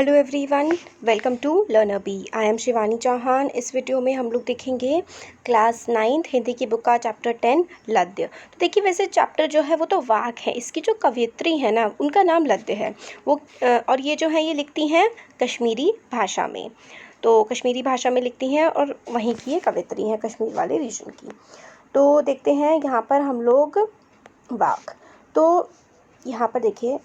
Hello everyone, welcome to learner B. I am Shivani Chauhan. इस video में हम लोग देखेंगे क्लास 9th हिंदी की बुक का चैप्टर 10 लद्य। तो देखिए, वैसे चैप्टर जो है वो तो वाक है, इसकी जो कवयित्री है ना उनका नाम लद्य है वो। और ये जो है ये लिखती हैं कश्मीरी भाषा में। तो कश्मीरी भाषा में लिखती हैं और वहीं की ये कवयित्री हैं, कश्मीर वाले रीजन की। तो देखते हैं यहाँ पर हम लोग वाक। तो यहाँ पर देखिए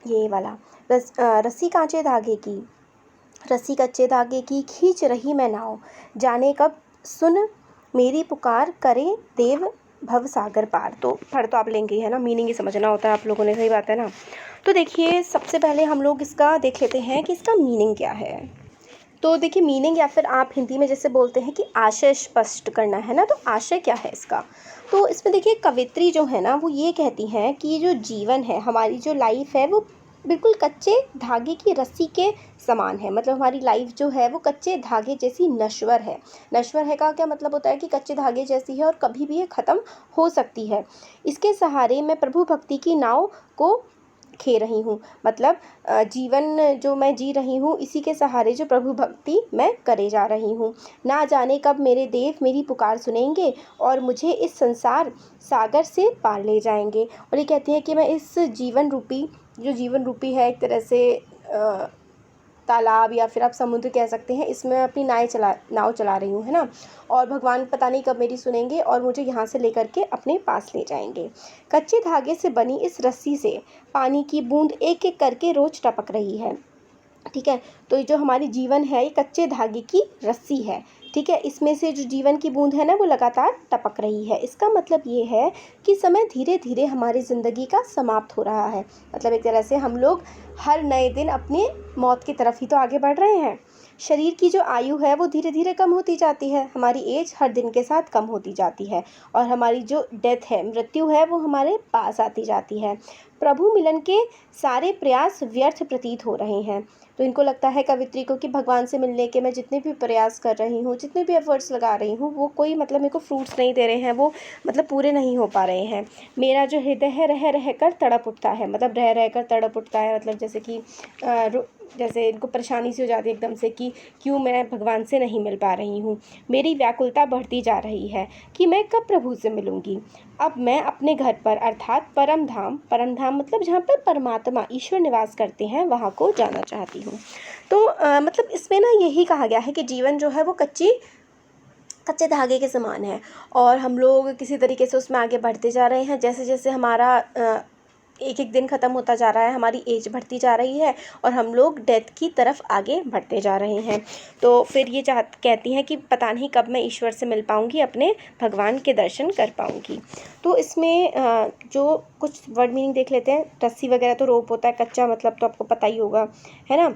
ये वाला रस्सी कांचे धागे की, रस्सी कच्चे धागे की, खींच रही मैं नाव, जाने कब सुन मेरी पुकार, करे देव भव सागर पार। तो पढ़ तो आप लेंगे है ना, मीनिंग ही समझना होता है आप लोगों ने, सही बात है ना। तो देखिए सबसे पहले हम लोग इसका देख लेते हैं कि इसका मीनिंग क्या है। तो देखिए मीनिंग, या फिर आप हिंदी में जैसे बोलते हैं कि आशय स्पष्ट करना है ना, तो आशय क्या है इसका। तो इसमें देखिए कवित्री जो है ना वो ये कहती हैं कि ये जो जीवन है, हमारी जो लाइफ है, वो बिल्कुल कच्चे धागे की रस्सी के समान है। मतलब हमारी लाइफ जो है वो कच्चे धागे जैसी नश्वर है। नश्वर है का क्या मतलब होता है कि कच्चे धागे जैसी है और कभी भी ये ख़त्म हो सकती है। इसके सहारे मैं प्रभु भक्ति की नाव को खे रही हूँ। मतलब जीवन जो मैं जी रही हूँ इसी के सहारे जो प्रभु भक्ति मैं करे जा रही हूँ। ना जाने कब मेरे देव मेरी पुकार सुनेंगे और मुझे इस संसार सागर से पार ले जाएंगे। और ये कहते हैं कि मैं इस जीवन रूपी है एक तरह से तालाब या फिर आप समुद्र कह सकते हैं, इसमें मैं अपनी नाव चला रही हूँ, है ना। और भगवान पता नहीं कब मेरी सुनेंगे और मुझे यहाँ से लेकर के अपने पास ले जाएंगे। कच्चे धागे से बनी इस रस्सी से पानी की बूंद एक एक करके रोज टपक रही है। ठीक है, तो ये जो हमारी जीवन है ये कच्चे धागे की रस्सी है। ठीक है, इसमें से जो जीवन की बूंद है ना वो लगातार टपक रही है। इसका मतलब ये है कि समय धीरे धीरे हमारी ज़िंदगी का समाप्त हो रहा है। मतलब एक तरह से हम लोग हर नए दिन अपनी मौत की तरफ ही तो आगे बढ़ रहे हैं। शरीर की जो आयु है वो धीरे धीरे कम होती जाती है, हमारी एज हर दिन के साथ कम होती जाती है और हमारी जो डेथ है, मृत्यु है, वो हमारे पास आती जाती है। प्रभु मिलन के सारे प्रयास व्यर्थ प्रतीत हो रहे हैं। तो इनको लगता है कवित्री को कि भगवान से मिलने के मैं जितने भी प्रयास कर रही हूँ, जितने भी एफर्ट्स लगा रही हूँ, वो कोई मतलब मेरे को फ्रूट्स नहीं दे रहे हैं, वो मतलब पूरे नहीं हो पा रहे हैं। मेरा जो हृदय है रह रह कर तड़प उठता है। मतलब रह रह कर तड़प उठता है, मतलब जैसे कि जैसे इनको परेशानी सी हो जाती है एकदम से कि क्यों मैं भगवान से नहीं मिल पा रही हूँ। मेरी व्याकुलता बढ़ती जा रही है कि मैं कब प्रभु से मिलूँगी। अब मैं अपने घर पर अर्थात परम धाम मतलब जहाँ पर परमात्मा ईश्वर निवास करते हैं वहाँ को जाना चाहती हूँ। तो मतलब इसमें ना यही कहा गया है कि जीवन जो है वो कच्चे धागे के समान है और हम लोग किसी तरीके से उसमें आगे बढ़ते जा रहे हैं। जैसे जैसे हमारा एक एक दिन ख़त्म होता जा रहा है, हमारी एज बढ़ती जा रही है और हम लोग डेथ की तरफ आगे बढ़ते जा रहे हैं। तो फिर ये कहती हैं कि पता नहीं कब मैं ईश्वर से मिल पाऊँगी, अपने भगवान के दर्शन कर पाऊँगी। तो इसमें जो कुछ वर्ड मीनिंग देख लेते हैं। रस्सी वगैरह तो रोप होता है, कच्चा मतलब तो आपको पता ही होगा, है ना।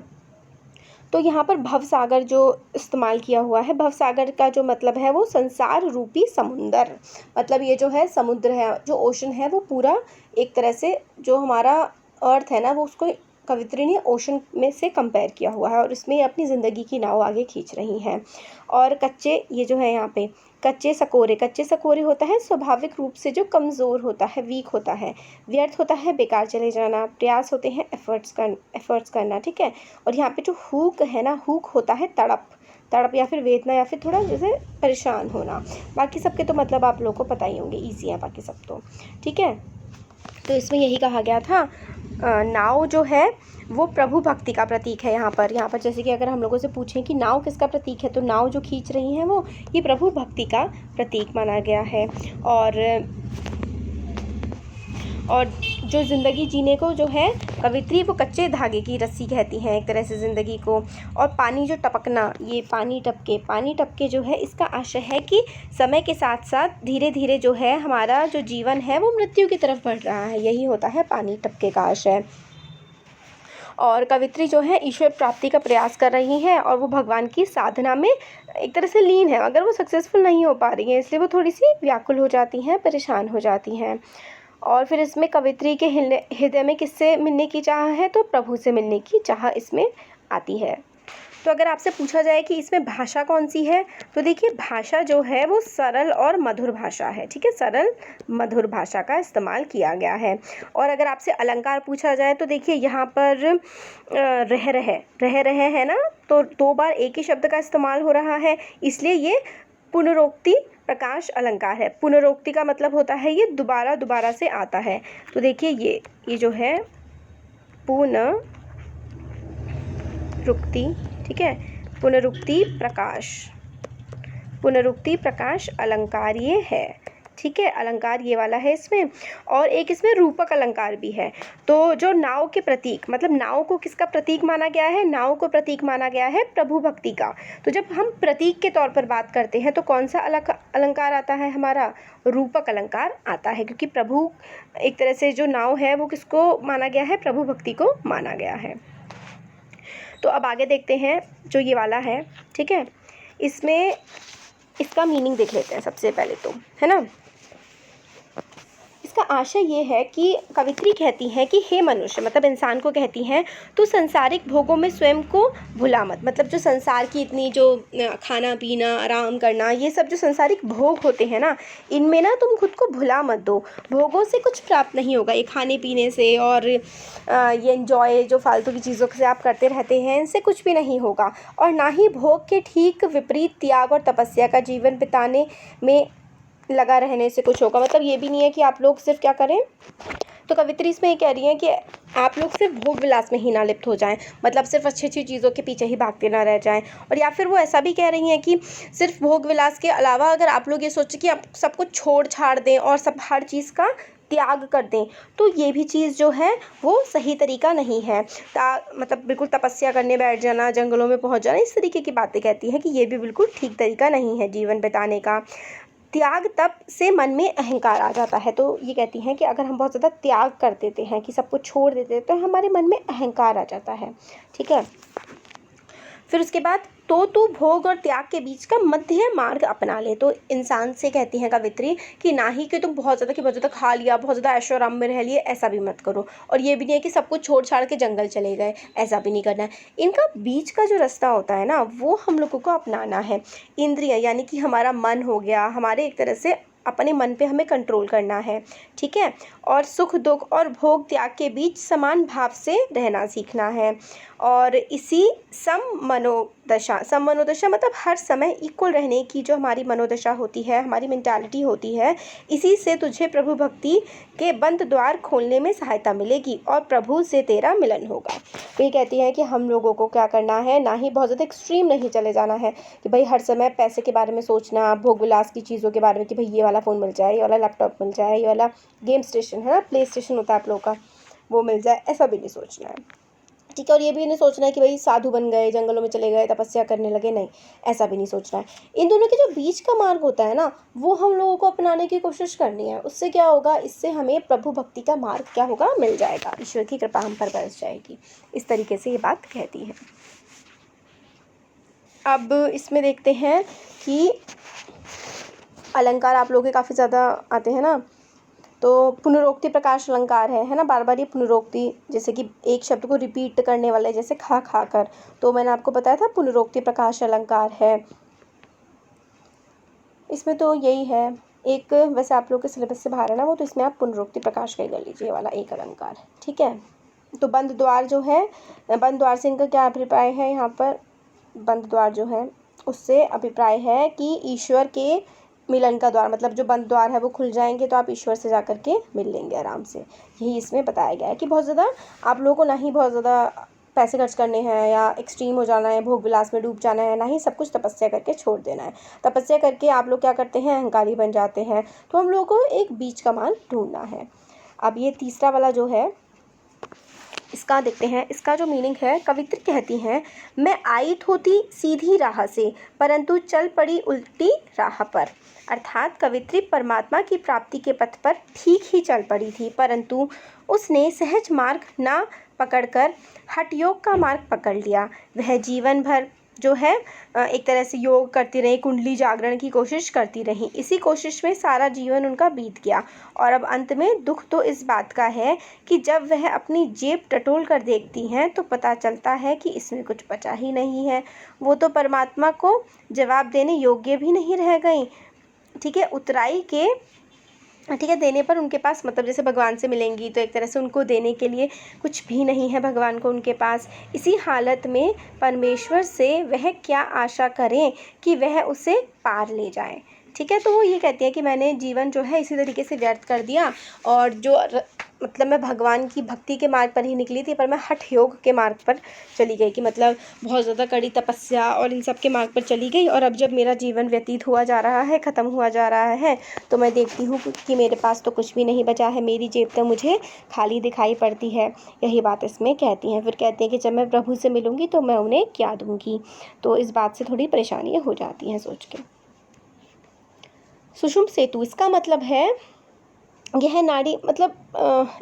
तो यहाँ पर भवसागर जो इस्तेमाल किया हुआ है, भवसागर का जो मतलब है वो संसार रूपी समुंदर। मतलब ये जो है समुद्र है, जो ओशन है, वो पूरा एक तरह से जो हमारा अर्थ है ना वो उसको कवित्री ने ओशन में से कंपेयर किया हुआ है और इसमें अपनी ज़िंदगी की नाव आगे खींच रही हैं। और कच्चे, ये जो है यहाँ पे कच्चे सकोरे होता है स्वाभाविक रूप से जो कमज़ोर होता है, वीक होता है। व्यर्थ होता है बेकार चले जाना। प्रयास होते हैं एफर्ट्स करना। ठीक है, और यहाँ पे जो हुक है ना, हुक होता है तड़प या फिर वेदना या फिर थोड़ा जैसे परेशान होना। बाकी सबके तो मतलब आप लोगों को पता ही होंगे, ईजी है बाकी सब तो। ठीक है, तो इसमें यही कहा गया था नाव जो है वो प्रभु भक्ति का प्रतीक है। यहाँ पर जैसे कि अगर हम लोगों से पूछें कि नाव किसका प्रतीक है, तो नाव जो खींच रही हैं वो ये प्रभु भक्ति का प्रतीक माना गया है। और जो ज़िंदगी जीने को जो है कवित्री वो कच्चे धागे की रस्सी कहती हैं एक तरह से ज़िंदगी को। और पानी जो टपकना, ये पानी टपके जो है, इसका आशय है कि समय के साथ साथ धीरे धीरे जो है हमारा जो जीवन है वो मृत्यु की तरफ बढ़ रहा है। यही होता है पानी टपके का आशय। और कवित्री जो है ईश्वर प्राप्ति का प्रयास कर रही हैं और वो भगवान की साधना में एक तरह से लीन है, मगर वो सक्सेसफुल नहीं हो पा रही हैं, इसलिए वो थोड़ी सी व्याकुल हो जाती हैं, परेशान हो जाती हैं। और फिर इसमें कवित्री के हृदय में किससे मिलने की चाह है, तो प्रभु से मिलने की चाह इसमें आती है। तो अगर आपसे पूछा जाए कि इसमें भाषा कौन सी है, तो देखिए भाषा जो है वो सरल और मधुर भाषा है। ठीक है, सरल मधुर भाषा का इस्तेमाल किया गया है। और अगर आपसे अलंकार पूछा जाए तो देखिए यहाँ पर रह रहे है ना, तो 2 बार एक ही शब्द का इस्तेमाल हो रहा है, इसलिए ये पुनरोक्ति प्रकाश अलंकार है। पुनरोक्ति का मतलब होता है ये दोबारा दोबारा से आता है। तो देखिए ये जो है पुनरुक्ति, ठीक है, पुनरुक्ति प्रकाश अलंकार ये है। ठीक है, अलंकार ये वाला है इसमें। और एक इसमें रूपक अलंकार भी है। तो जो नाव के प्रतीक, मतलब नाव को किसका प्रतीक माना गया है? नाव को प्रतीक माना गया है प्रभु भक्ति का। तो जब हम प्रतीक के तौर पर बात करते हैं तो कौन सा अलंकार आता है? हमारा रूपक अलंकार आता है, क्योंकि प्रभु एक तरह से जो नाव है वो किसको माना गया है? प्रभु भक्ति को माना गया है। तो अब आगे देखते हैं जो ये वाला है। ठीक है, इसमें इसका मीनिंग देख लेते हैं सबसे पहले तो, है ना। इसका आशय ये है कि कवित्री कहती हैं कि हे मनुष्य, मतलब इंसान को कहती हैं, तू संसारिक भोगों में स्वयं को भुला मत। मतलब जो संसार की इतनी जो खाना पीना आराम करना, ये सब जो संसारिक भोग होते हैं ना, इनमें ना तुम खुद को भुला मत दो। भोगों से कुछ प्राप्त नहीं होगा, ये खाने पीने से और ये एंजॉय जो फालतू की चीज़ों से आप करते रहते हैं, इनसे कुछ भी नहीं होगा। और ना ही भोग के ठीक विपरीत त्याग और तपस्या का जीवन बिताने में लगा रहने से कुछ होगा। मतलब ये भी नहीं है कि आप लोग सिर्फ क्या करें। तो कवित्री इसमें ये कह रही है कि आप लोग सिर्फ भोग विलास में ही ना लिप्त हो जाएं, मतलब सिर्फ अच्छी अच्छी चीज़ों के पीछे ही भागते ना रह जाएं। और या फिर वो ऐसा भी कह रही हैं कि सिर्फ भोग विलास के अलावा अगर आप लोग ये सोचें कि आप सब कुछ छोड़ छाड़ दें और सब हर चीज़ का त्याग कर दें, तो ये भी चीज़ जो है वो सही तरीका नहीं है। मतलब बिल्कुल तपस्या करने बैठ जाना, जंगलों में पहुंच जाना, इस तरीके की बातें कहती हैं कि ये भी बिल्कुल ठीक तरीका नहीं है जीवन बिताने का। त्याग तप से मन में अहंकार आ जाता है। तो ये कहती हैं कि अगर हम बहुत ज़्यादा त्याग कर देते हैं, कि सब कुछ छोड़ देते हैं, तो हमारे मन में अहंकार आ जाता है। ठीक है, फिर उसके बाद तो तू भोग और त्याग के बीच का मध्य मार्ग अपना ले। तो इंसान से कहती हैं कवित्री कि ना ही कि तुम बहुत ज़्यादा खा लिया, बहुत ज़्यादा ऐशो आराम में रह लिए, ऐसा भी मत करो। और ये भी नहीं है कि सब कुछ छोड़ छाड़ के जंगल चले गए, ऐसा भी नहीं करना है। इनका बीच का जो रास्ता होता है ना, वो हम लोगों को अपनाना है। इंद्रियां यानी कि हमारा मन हो गया, हमारे एक तरह से अपने मन पे हमें कंट्रोल करना है। ठीक है, और सुख दुख और भोग त्याग के बीच समान भाव से रहना सीखना है। और इसी सम मनोदशा मतलब हर समय इक्वल रहने की जो हमारी मनोदशा होती है, हमारी मेंटालिटी होती है, इसी से तुझे प्रभु भक्ति के बंद द्वार खोलने में सहायता मिलेगी और प्रभु से तेरा मिलन होगा। ये कहती है कि हम लोगों को क्या करना है, ना ही बहुत ज़्यादा एक्सट्रीम नहीं चले जाना है कि भाई हर समय पैसे के बारे में सोचना, भोग विलास की चीज़ों के बारे में कि भाई ये वाला फ़ोन मिल जाए, ये वाला लैपटॉप मिल जाए, ये वाला गेम स्टेशन है ना, प्ले स्टेशन होता है आप लोगों का, वो मिल जाए, ऐसा भी नहीं सोचना है। ठीक है, और ये भी नहीं सोचना है कि भाई साधु बन गए, जंगलों में चले गए, तपस्या करने लगे, नहीं, ऐसा भी नहीं सोचना है। इन दोनों के जो बीच का मार्ग होता है ना, वो हम लोगों को अपनाने की कोशिश करनी है। उससे क्या होगा, इससे हमें प्रभु भक्ति का मार्ग क्या होगा, मिल जाएगा, ईश्वर की कृपा हम पर बरस जाएगी। इस तरीके से ये बात कहती है। अब इसमें देखते हैं कि अलंकार आप लोगों के काफ़ी ज़्यादा आते हैं ना, तो पुनरोक्ति प्रकाश अलंकार है ना, बार बार ये पुनरोक्ति, जैसे कि एक शब्द को रिपीट करने वाले, जैसे खा खा कर, तो मैंने आपको बताया था पुनरोक्ति प्रकाश अलंकार है। इसमें तो यही है एक, वैसे आप लोग के सिलेबस से बाहर है ना वो, तो इसमें आप पुनरोक्ति प्रकाश का ही कर लीजिए, वाला एक अलंकार। ठीक है, तो बंद द्वार जो है, बंद द्वार से इनका क्या अभिप्राय है, यहाँ पर बंद द्वार जो है उससे अभिप्राय है कि ईश्वर के मिलन का द्वार, मतलब जो बंद द्वार है वो खुल जाएंगे तो आप ईश्वर से जा कर के मिल लेंगे आराम से। यही इसमें बताया गया है कि बहुत ज़्यादा आप लोगों को ना ही बहुत ज़्यादा पैसे खर्च करने हैं या एक्सट्रीम हो जाना है, भोग विलास में डूब जाना है, ना ही सब कुछ तपस्या करके छोड़ देना है। तपस्या करके आप लोग क्या करते हैं, अहंकारी बन जाते हैं। तो हम लोगों को एक बीच का मार्ग ढूंढना है। अब ये तीसरा वाला जो है, इसका देखते हैं, इसका जो मीनिंग है, कवित्री कहती हैं, मैं आई होती सीधी राह से परंतु चल पड़ी उल्टी राह पर। अर्थात कवित्री परमात्मा की प्राप्ति के पथ पर ठीक ही चल पड़ी थी, परंतु उसने सहज मार्ग ना पकड़कर हठ योग का मार्ग पकड़ लिया। वह जीवन भर जो है एक तरह से योग करती रहीं, कुंडली जागरण की कोशिश करती रहीं। इसी कोशिश में सारा जीवन उनका बीत गया और अब अंत में दुख तो इस बात का है कि जब वह अपनी जेब टटोल कर देखती हैं तो पता चलता है कि इसमें कुछ बचा ही नहीं है। वो तो परमात्मा को जवाब देने योग्य भी नहीं रह गईं। ठीक है, उतराई के ठीक है देने पर उनके पास, मतलब जैसे भगवान से मिलेंगी तो एक तरह से उनको देने के लिए कुछ भी नहीं है भगवान को उनके पास। इसी हालत में परमेश्वर से वह क्या आशा करें कि वह उसे पार ले जाए। ठीक है, तो वो ये कहती है कि मैंने जीवन जो है इसी तरीके से व्यर्थ कर दिया और मतलब मैं भगवान की भक्ति के मार्ग पर ही निकली थी, पर मैं हठ योग के मार्ग पर चली गई कि मतलब बहुत ज़्यादा कड़ी तपस्या और इन सब के मार्ग पर चली गई। और अब जब मेरा जीवन व्यतीत हुआ जा रहा है, ख़त्म हुआ जा रहा है, तो मैं देखती हूँ कि मेरे पास तो कुछ भी नहीं बचा है, मेरी जेब तो मुझे खाली दिखाई पड़ती है। यही बात इसमें कहती हैं। फिर कहती हैं कि जब मैं प्रभु से मिलूँगी तो मैं उन्हें क्या दूँगी। तो इस बात से थोड़ी परेशानियाँ हो जाती हैं सोच के। सुषुम्न सेतु, इसका मतलब है यह नाड़ी, मतलब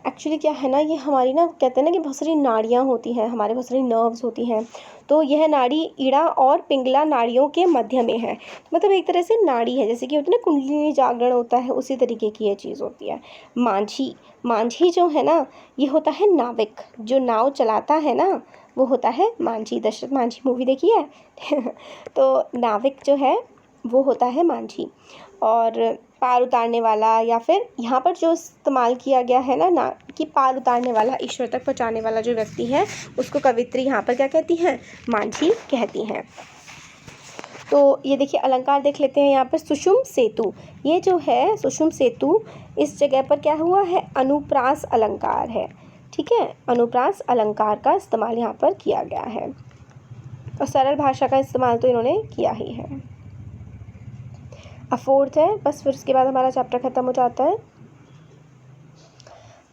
एक्चुअली क्या है ना, ये हमारी ना कहते हैं ना कि बहुत सारी नाड़ियाँ होती हैं, हमारे बहुत सारी नर्व्स होती हैं। तो यह नाड़ी इड़ा और पिंगला नाड़ियों के मध्य में है। मतलब एक तरह से नाड़ी है, जैसे कि होती है ना कुंडली जागरण होता है, उसी तरीके की ये चीज़ होती है। मांझी, मांझी जो है ना ये होता है नाविक, जो नाव चलाता है ना वो होता है मांझी। दशरथ मांझी मूवी देखी है तो नाविक जो है वो होता है मांझी। और पार उतारने वाला, या फिर यहाँ पर जो इस्तेमाल किया गया है ना कि पार उतारने वाला, ईश्वर तक पहुँचाने वाला जो व्यक्ति है उसको कवित्री यहाँ पर क्या कहती हैं, मांझी कहती हैं। तो ये देखिए अलंकार देख लेते हैं यहाँ पर। सुषुम्न सेतु, ये जो है सुषुम्न सेतु, इस जगह पर क्या हुआ है, अनुप्रास अलंकार है। ठीक है, अनुप्रास अलंकार का इस्तेमाल यहाँ पर किया गया है और सरल भाषा का इस्तेमाल तो इन्होंने किया ही है। अब फोर्थ है, बस फिर उसके बाद हमारा चैप्टर खत्म हो जाता है।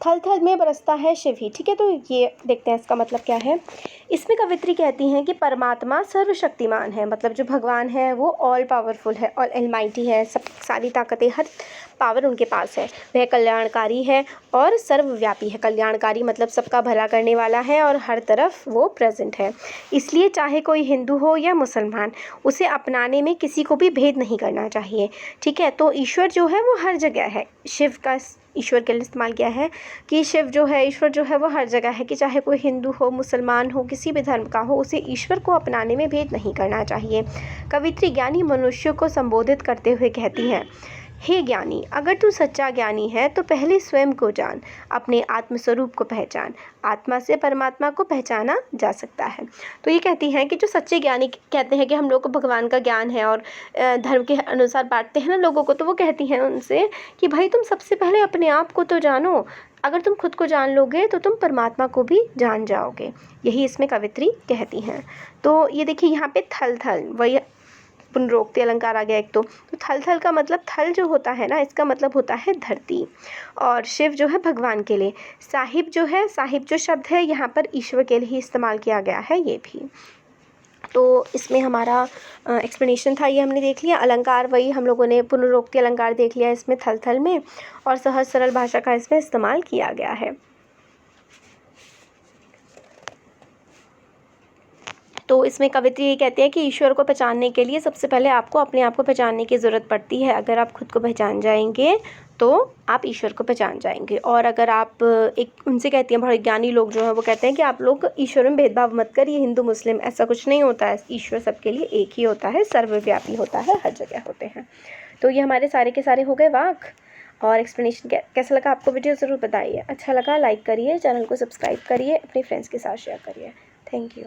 थल थल में बरसता है शिव ही। ठीक है, तो ये देखते हैं इसका मतलब क्या है। इसमें कवित्री कहती हैं कि परमात्मा सर्वशक्तिमान है, मतलब जो भगवान है वो ऑल पावरफुल है, ऑल एलमाइटी है, सब सारी ताकतें, हर पावर उनके पास है। वह कल्याणकारी है और सर्वव्यापी है। कल्याणकारी मतलब सबका भला करने वाला है और हर तरफ वो प्रेजेंट है। इसलिए चाहे कोई हिंदू हो या मुसलमान, उसे अपनाने में किसी को भी भेद नहीं करना चाहिए। ठीक है, तो ईश्वर जो है वो हर जगह है। शिव का ईश्वर के लिए इस्तेमाल किया है कि शिव जो है, ईश्वर जो है वो हर जगह है, कि चाहे कोई हिंदू हो, मुसलमान हो, किसी भी धर्म का हो, उसे ईश्वर को अपनाने में भेद नहीं करना चाहिए। कवित्री ज्ञानी मनुष्य को संबोधित करते हुए कहती हैं, हे ज्ञानी, अगर तू सच्चा ज्ञानी है तो पहले स्वयं को जान, अपने आत्मस्वरूप को पहचान। आत्मा से परमात्मा को पहचाना जा सकता है। तो ये कहती हैं कि जो सच्चे ज्ञानी कहते हैं कि हम लोग को भगवान का ज्ञान है और धर्म के अनुसार बांटते हैं ना लोगों को, तो वो कहती हैं उनसे कि भाई तुम सबसे पहले अपने आप को तो जानो। अगर तुम खुद को जान लोगे तो तुम परमात्मा को भी जान जाओगे। यही इसमें कवित्री कहती हैं। तो ये देखिए यहाँ पे थल थल, वही पुनरोक्ति अलंकार आ गया एक। तो थल थल का मतलब, थल जो होता है ना इसका मतलब होता है धरती, और शिव जो है भगवान के लिए। साहिब जो है, साहिब जो शब्द है यहाँ पर ईश्वर के लिए ही इस्तेमाल किया गया है ये भी। तो इसमें हमारा एक्सप्लेनेशन था, ये हमने देख लिया। अलंकार वही हम लोगों ने पुनरोक्ति अलंकार देख लिया इसमें थल थल में, और सहज सरल भाषा का इसमें इस्तेमाल किया गया है। तो इसमें कवित्री ये कहते हैं कि ईश्वर को पहचानने के लिए सबसे पहले आपको अपने आप को पहचानने की ज़रूरत पड़ती है। अगर आप खुद को पहचान जाएंगे तो आप ईश्वर को पहचान जाएंगे। और अगर आप एक, उनसे कहती हैं बड़े ज्ञानी लोग जो हैं वो कहते हैं कि आप लोग ईश्वर में भेदभाव मत करिए, हिंदू मुस्लिम ऐसा कुछ नहीं होता है। ईश्वर सबके लिए एक ही होता है, सर्वव्यापी होता है, हर जगह होते हैं। तो ये हमारे सारे के सारे हो गए वाक और एक्सप्लेनेशन। कैसा लगा आपको वीडियो ज़रूर बताइए। अच्छा लगा लाइक करिए, चैनल को सब्सक्राइब करिए, अपने फ्रेंड्स के साथ शेयर करिए। Thank you.